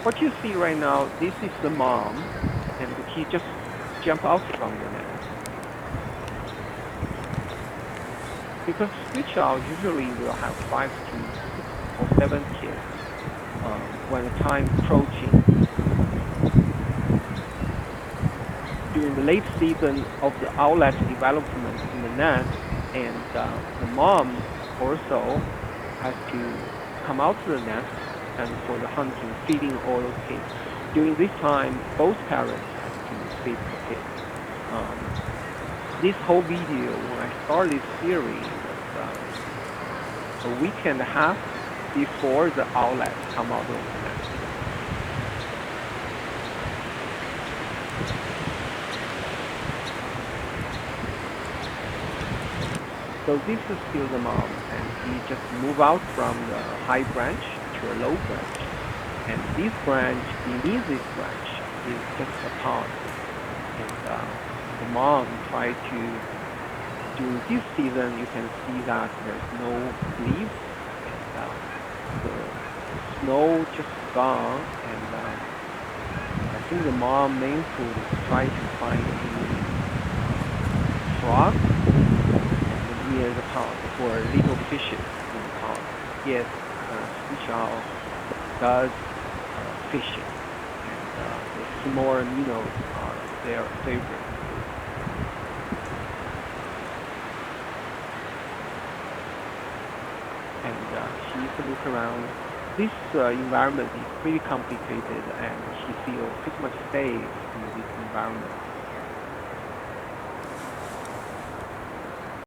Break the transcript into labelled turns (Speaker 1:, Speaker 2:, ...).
Speaker 1: What you see right now, this is the mom, and he just jump out from the nest. Because screech owl usually will have 5 to 6 or 7 kids when the time approaching. During the late season of the owlet development in the nest, and the mom also has to come out to the nest and for the hunting, feeding all those kids. During this time, both parents have to feed the kids. Um, this whole video, when I started this series, was a week and a half before the owlet come out of the nest. So this is still the mom, and he just move out from the high branch to a low branch. And this branch, beneath this branch, is just a pond. And the mom tried to, during this season, you can see that there's no leaves, and the snow just gone. And I think the mom main food is try to find any frogs near the pond for little fishes in the pond. Yes, screech owl does fishing, and the small minnows are their favorite food. And she's look around. This environment is pretty complicated, and she feels pretty much safe in this environment.